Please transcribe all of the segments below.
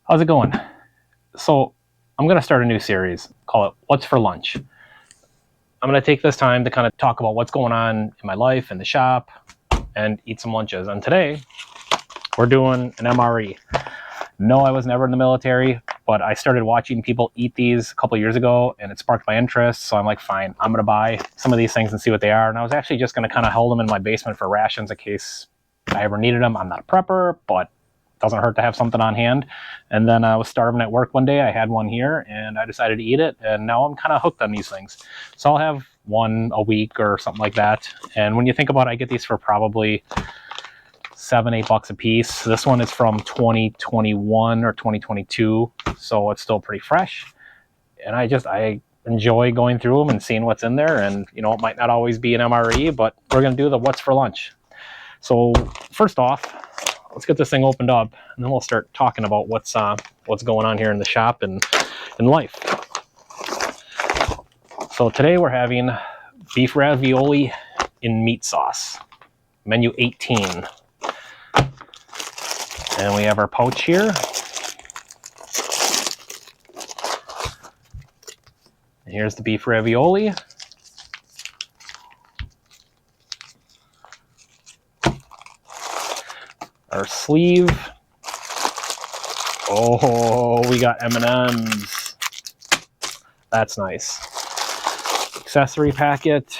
How's it going? So I'm going to start a new series, call it What's for Lunch. I'm going to take this time to kind of talk about what's going on in my life, in the shop, and eat some lunches. And today we're doing an MRE. No, I was never in the military, but I started watching people eat these a couple years ago and it sparked my interest. So I'm like, fine, I'm going to buy some of these things and see what they are. And I was actually just going to kind of hold them in my basement for rations in case I ever needed them. I'm not a prepper, but doesn't hurt to have something on hand. And then I was starving at work one day. I had one here and I decided to eat it. And now I'm kind of hooked on these things. So I'll have one a week or something like that. And when you think about it, I get these for probably $7-8 a piece. This one is from 2021 or 2022. So it's still pretty fresh. And I enjoy going through them and seeing what's in there. And, you know, it might not always be an MRE, but we're going to do the what's for lunch. So first off, let's get this thing opened up, and then we'll start talking about what's going on here in the shop and in life. So today we're having beef ravioli in meat sauce, menu 18. And we have our pouch here. And here's the beef ravioli. Our sleeve. Oh, we got M&Ms. That's nice. Accessory packet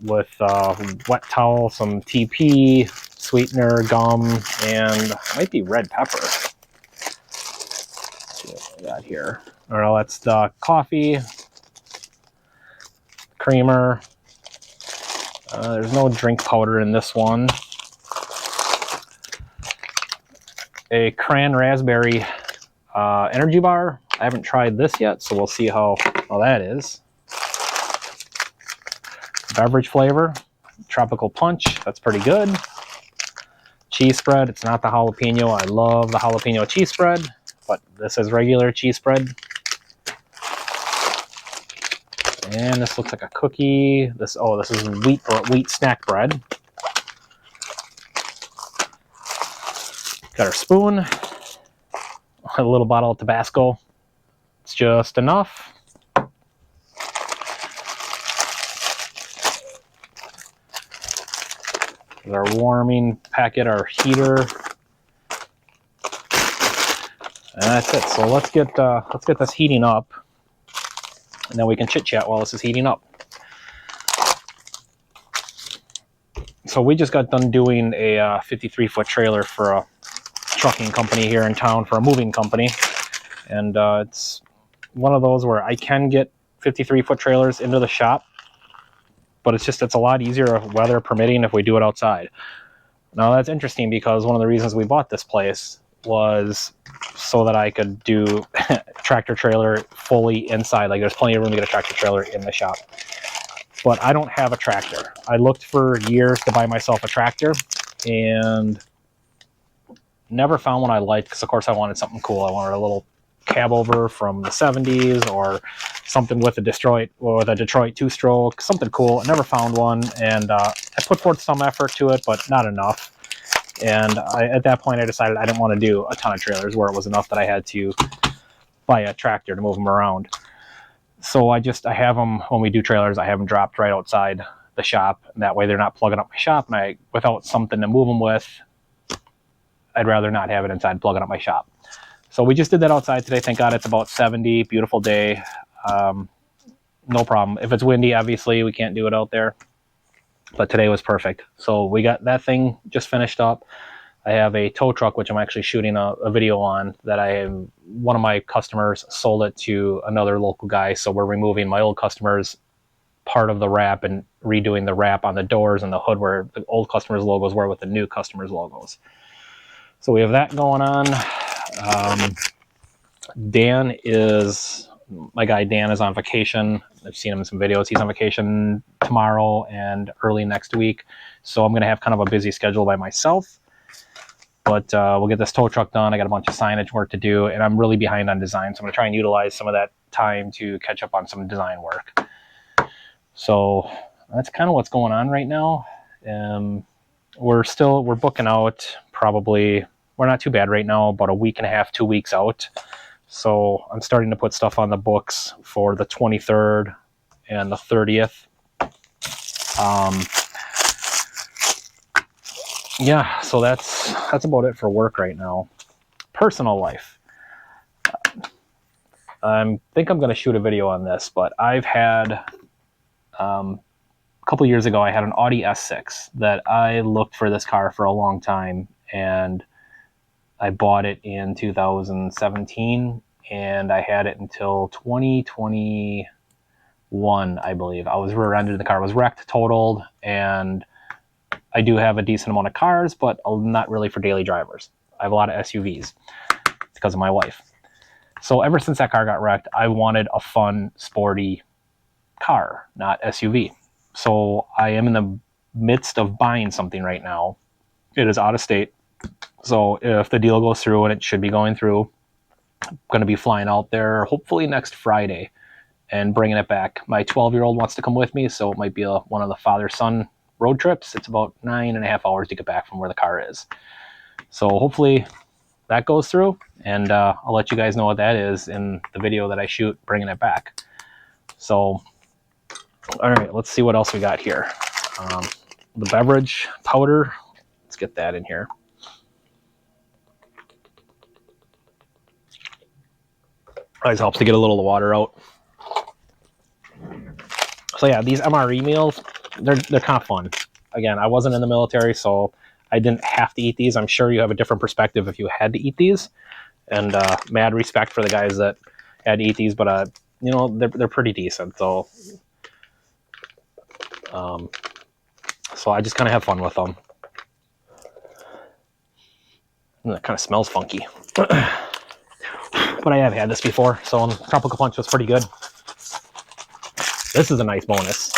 with wet towel, some TP, sweetener, gum, and might be red pepper. Let's see what we got here. All right, that's the coffee, creamer. There's no drink powder in this one. A cran raspberry energy bar. I haven't tried this yet, so we'll see how that is. Beverage flavor, tropical punch. That's pretty good. Cheese spread. It's not the jalapeno. I love the jalapeno cheese spread, but this is regular cheese spread. And this looks like a cookie. This is wheat snack bread. Got our spoon, a little bottle of Tabasco. It's just enough. Our warming packet, our heater, and that's it. So let's get this heating up, and then we can chit chat while this is heating up. So we just got done doing a 53-foot trailer for a trucking company here in town, for a moving company, and it's one of those where I can get 53-foot trailers into the shop, but it's a lot easier, weather permitting, if we do it outside. Now that's interesting because one of the reasons we bought this place was so that I could do tractor trailer fully inside. Like, there's plenty of room to get a tractor trailer in the shop. But I don't have a tractor. I looked for years to buy myself a tractor and never found one I liked, because of course I wanted something cool. I wanted a little cab over from the 70s or something with a Detroit two-stroke, something cool. I never found one, and I put forth some effort to it, but not enough. And at that point I decided I didn't want to do a ton of trailers where it was enough that I had to buy a tractor to move them around. So I have them, when we do trailers, I have them dropped right outside the shop, and that way they're not plugging up my shop, and without something to move them with, I'd rather not have it inside plugging up my shop. So we just did that outside today. Thank God it's about 70, beautiful day. No problem. If it's windy, obviously we can't do it out there, but today was perfect. So we got that thing just finished up. I have a tow truck, which I'm actually shooting a video on, that one of my customers sold it to another local guy. So we're removing my old customer's part of the wrap and redoing the wrap on the doors and the hood where the old customer's logos were with the new customer's logos. So we have that going on. My guy Dan is on vacation. I've seen him in some videos. He's on vacation tomorrow and early next week. So I'm going to have kind of a busy schedule by myself. But we'll get this tow truck done. I got a bunch of signage work to do, and I'm really behind on design. So I'm going to try and utilize some of that time to catch up on some design work. So that's kind of what's going on right now. We're booking out probably we're not too bad right now, about a week and a half, 2 weeks out. So I'm starting to put stuff on the books for the 23rd and the 30th. Yeah, so that's about it for work right now. Personal life. I think I'm going to shoot a video on this, but I've had, a couple years ago, I had an Audi S6 that I looked for this car for a long time, and I bought it in 2017, and I had it until 2021, I believe. I was rear-ended, the car was wrecked, totaled, and I do have a decent amount of cars, but not really for daily drivers. I have a lot of SUVs because of my wife. So ever since that car got wrecked, I wanted a fun, sporty car, not SUV. So I am in the midst of buying something right now. It is out of state. So if the deal goes through, and it should be going through, I'm going to be flying out there hopefully next Friday and bringing it back. My 12-year-old wants to come with me, so it might be one of the father-son road trips. It's about 9.5 hours to get back from where the car is. So hopefully that goes through, and I'll let you guys know what that is in the video that I shoot bringing it back. So, all right, let's see what else we got here. The beverage powder, let's get that in here. Always helps to get a little of the water out. So yeah, these MRE meals, they're kind of fun. Again, I wasn't in the military, so I didn't have to eat these. I'm sure you have a different perspective if you had to eat these. And mad respect for the guys that had to eat these, but you know, they're pretty decent. So so I just kind of have fun with them. And it kind of smells funky. But I have had this before, so Tropical Punch was pretty good. This is a nice bonus.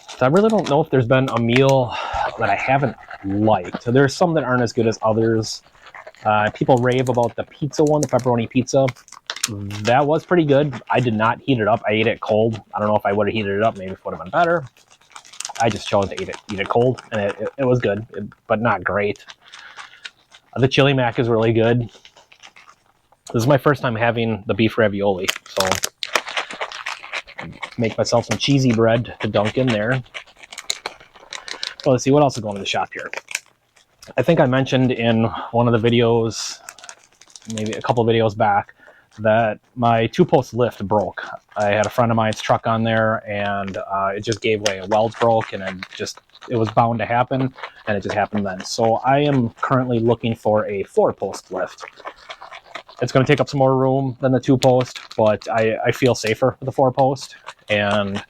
So I really don't know if there's been a meal that I haven't liked. So there's some that aren't as good as others. People rave about the pizza one, the pepperoni pizza. That was pretty good. I did not heat it up. I ate it cold. I don't know if I would have heated it up. Maybe it would have been better. I just chose to eat it cold, and it was good, but not great. The chili mac is really good. This is my first time having the beef ravioli, so make myself some cheesy bread to dunk in there. Well, let's see what else is going in the shop here. I think I mentioned in one of the videos, maybe a couple of videos back, that my 2-post lift broke. I had a friend of mine's truck on there, and it just gave way. A weld broke, and it was bound to happen, and it just happened then. So I am currently looking for a 4-post lift. It's going to take up some more room than the 2-post, but I feel safer with the 4-post. And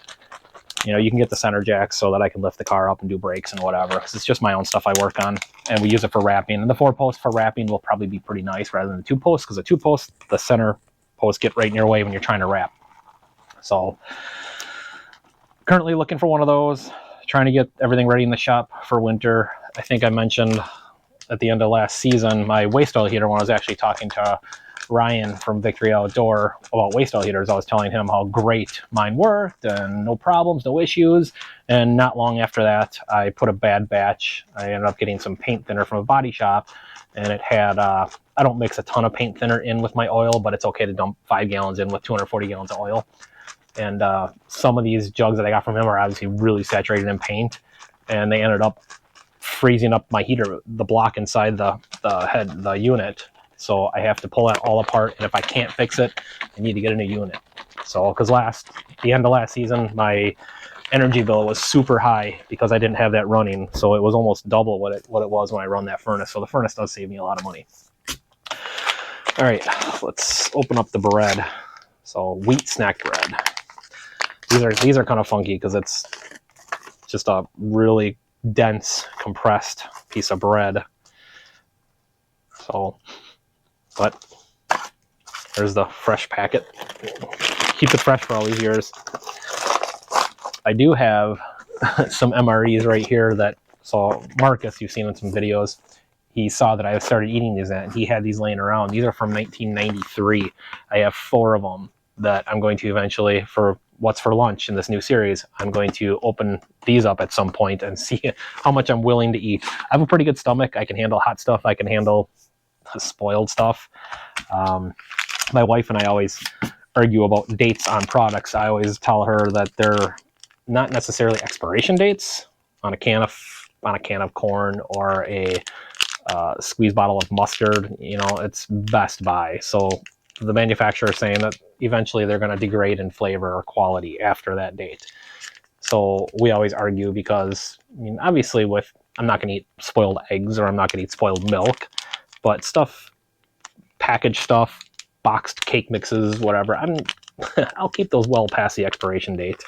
you know, you can get the center jack so that I can lift the car up and do brakes and whatever. It's just my own stuff I work on, and we use it for wrapping. And the 4-post for wrapping will probably be pretty nice rather than the 2-post, because the 2-post, the center posts get right in your way when you're trying to wrap. So currently looking for one of those, trying to get everything ready in the shop for winter. I think I mentioned at the end of last season, my waste oil heater, when I was actually talking to Ryan from Victory Outdoor about waste oil heaters, I was telling him how great mine worked and no problems, no issues. And not long after that, I put a bad batch. I ended up getting some paint thinner from a body shop, and it had, I don't mix a ton of paint thinner in with my oil, but it's okay to dump 5 gallons in with 240 gallons of oil. And some of these jugs that I got from him are obviously really saturated in paint, and they ended up freezing up my heater, the block inside the unit. So I have to pull that all apart, and if I can't fix it, I need to get a new unit. So, because the end of last season, my energy bill was super high because I didn't have that running, so it was almost double what it was when I run that furnace. So the furnace does save me a lot of money. All right, let's open up the bread. So wheat snack bread. These are kind of funky because it's just a really dense, compressed piece of bread. So, but there's the fresh packet. Keep it fresh for all these years. I do have some MREs right here that, so Marcus, you've seen in some videos, he saw that I started eating these, and he had these laying around. These are from 1993. I have 4 of them. that I'm going to eventually, for what's for lunch in this new series, I'm going to open these up at some point and see how much I'm willing to eat. I have a pretty good stomach. I can handle hot stuff. I can handle spoiled stuff. My wife and I always argue about dates on products. I always tell her that they're not necessarily expiration dates on a can of corn or a squeeze bottle of mustard. You know, it's best by. So the manufacturer is saying that eventually they're going to degrade in flavor or quality after that date. So we always argue because, I mean, obviously I'm not going to eat spoiled eggs or I'm not going to eat spoiled milk, but stuff, packaged stuff, boxed cake mixes, whatever, I'll keep those well past the expiration date.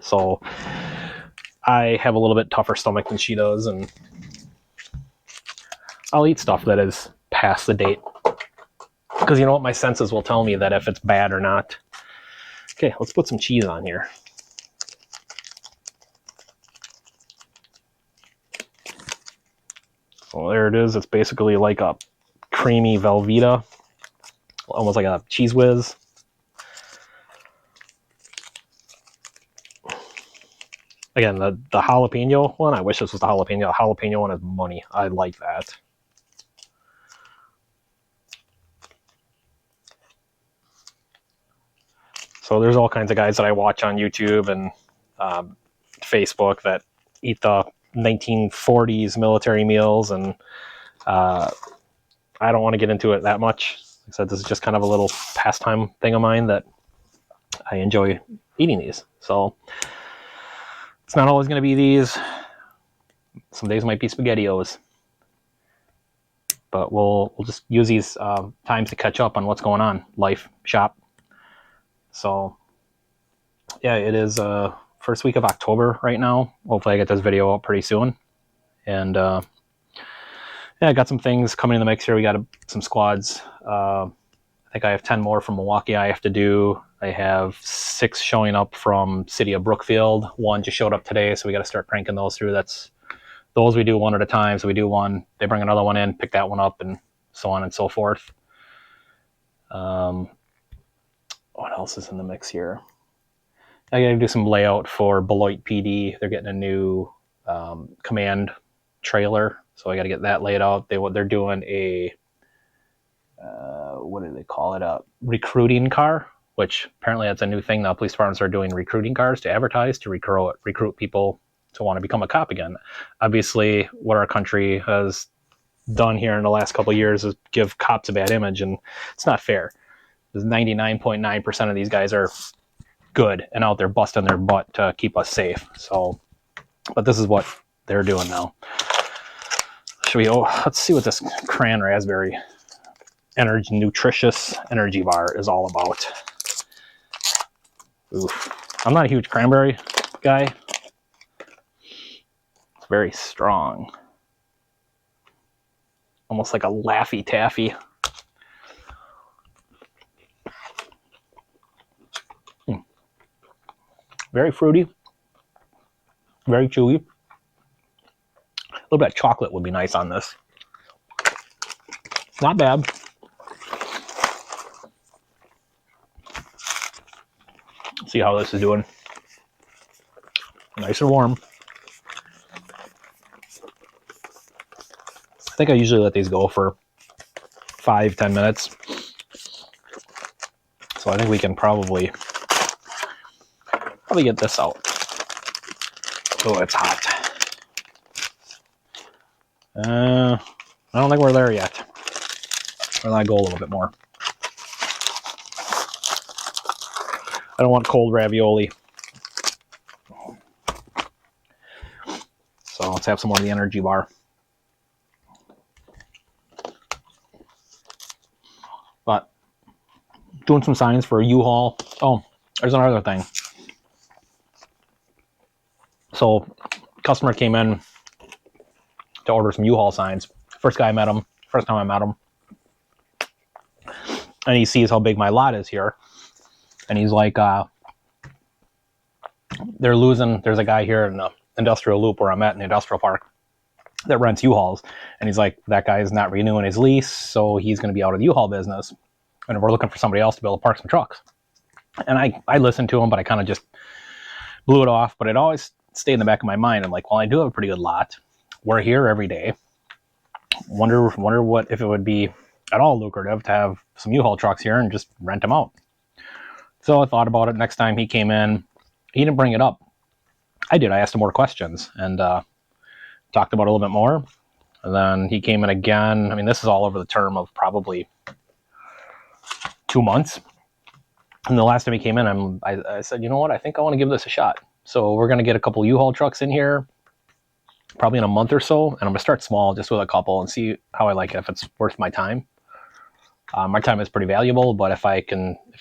So I have a little bit tougher stomach than she does, and I'll eat stuff that is past the date. Because you know what? My senses will tell me that if it's bad or not. Okay, let's put some cheese on here. So there it is. It's basically like a creamy Velveeta, almost like a Cheez Whiz. Again, the jalapeno one, I wish this was the jalapeno. The jalapeno one is money. I like that. So there's all kinds of guys that I watch on YouTube and Facebook that eat the 1940s military meals, and I don't want to get into it that much. Like I said, this is just kind of a little pastime thing of mine that I enjoy eating these. So it's not always going to be these. Some days might be SpaghettiOs. But we'll just use these times to catch up on what's going on. Life, shop. So, yeah, it is first week of October right now. Hopefully I get this video out pretty soon. And, yeah, I got some things coming in the mix here. We got some squads. I think I have 10 more from Milwaukee I have to do. I have 6 showing up from City of Brookfield. 1 just showed up today, so we got to start cranking those through. Those we do one at a time. So we do one, they bring another one in, pick that one up, and so on and so forth. What else is in the mix here? I got to do some layout for Beloit PD. They're getting a new command trailer, so I got to get that laid out. They're doing a what do they call it? A recruiting car, which apparently that's a new thing now. Police departments are doing recruiting cars to advertise to recruit people to want to become a cop again. Obviously, what our country has done here in the last couple of years is give cops a bad image, and it's not fair. 99.9% of these guys are good and out there busting their butt to keep us safe. So, but this is what they're doing now. Let's see what this Cran Raspberry nutritious energy bar is all about. Oof. I'm not a huge cranberry guy. It's very strong. Almost like a Laffy Taffy. Very fruity, very chewy. A little bit of chocolate would be nice on this. Not bad. See how this is doing. Nice and warm. I think I usually let these go for 5-10 minutes. So I think we can probably get this out. Oh, it's hot. I don't think we're there yet. I'll let go a little bit more. I don't want cold ravioli. So let's have some more of the energy bar. But doing some signs for a U-Haul. Oh, there's another thing. So customer came in to order some U-Haul signs. First time I met him. And he sees how big my lot is here. And he's like, there's a guy here in the industrial loop where I'm at in the industrial park that rents U-Hauls. And he's like, that guy is not renewing his lease, so he's going to be out of the U-Haul business. And we're looking for somebody else to be able to park some trucks. And I listened to them, but I kind of just blew it off. But it always stayed in the back of my mind. I'm like, well, I do have a pretty good lot. We're here every day. Wonder what if it would be at all lucrative to have some U-Haul trucks here and just rent them out. So I thought about it. Next time he came in, he didn't bring it up. I did. I asked him more questions and talked about it a little bit more. And then he came in again. I mean, this is all over the term of probably 2 months. And the last time he came in, I said, you know what? I think I want to give this a shot. So we're going to get a couple U-Haul trucks in here, probably in a month or so. And I'm going to start small, just with a couple, and see how I like it, if it's worth my time. My time is pretty valuable, but if I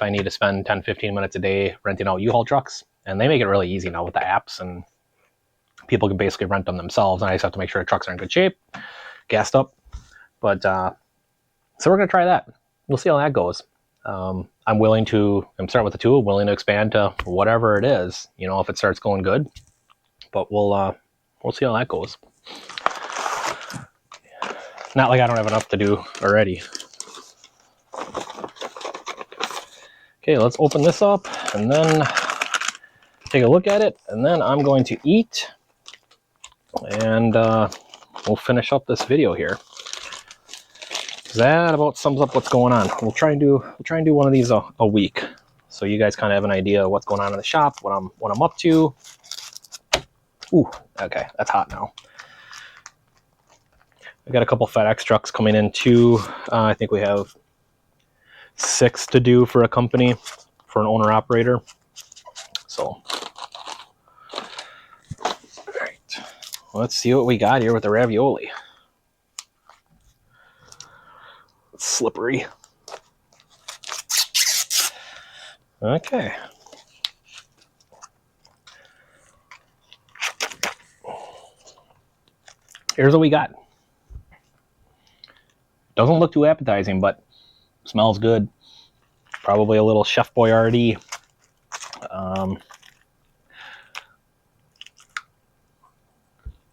need to spend 10, 15 minutes a day renting out U-Haul trucks, and they make it really easy now with the apps, and people can basically rent them themselves, and I just have to make sure the trucks are in good shape, gassed up. But so we're going to try that. We'll see how that goes. I'm starting with the 2, willing to expand to whatever it is, if it starts going good. But we'll see how that goes. Not like I don't have enough to do already. Okay, let's open this up and then take a look at it, and then I'm going to eat, and we'll finish up this video here. That about sums up what's going on. We'll try and do one of these a week, so you guys kind of have an idea of what's going on in the shop, what I'm up to. Ooh, okay, that's hot now. I got a couple FedEx trucks coming in too. I think we have 6 to do for a company, for an owner operator. So, all right, let's see what we got here with the ravioli. It's slippery. Okay. Here's what we got. Doesn't look too appetizing, but smells good. Probably a little Chef Boyardee.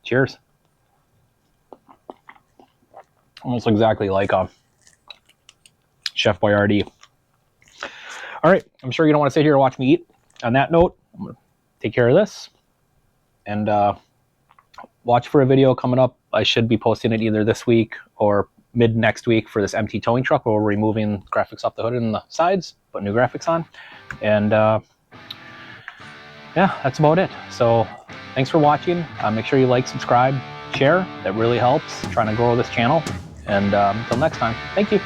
Cheers. Almost exactly like a Chef Boyardee. All right, I'm sure you don't want to sit here and watch me eat. On that note, I'm going to take care of this and watch for a video coming up. I should be posting it either this week or mid next week for this empty towing truck where we're removing graphics off the hood and the sides, put new graphics on. And yeah, that's about it. So thanks for watching. Make sure you like, subscribe, share. That really helps trying to grow this channel. And until next time, thank you.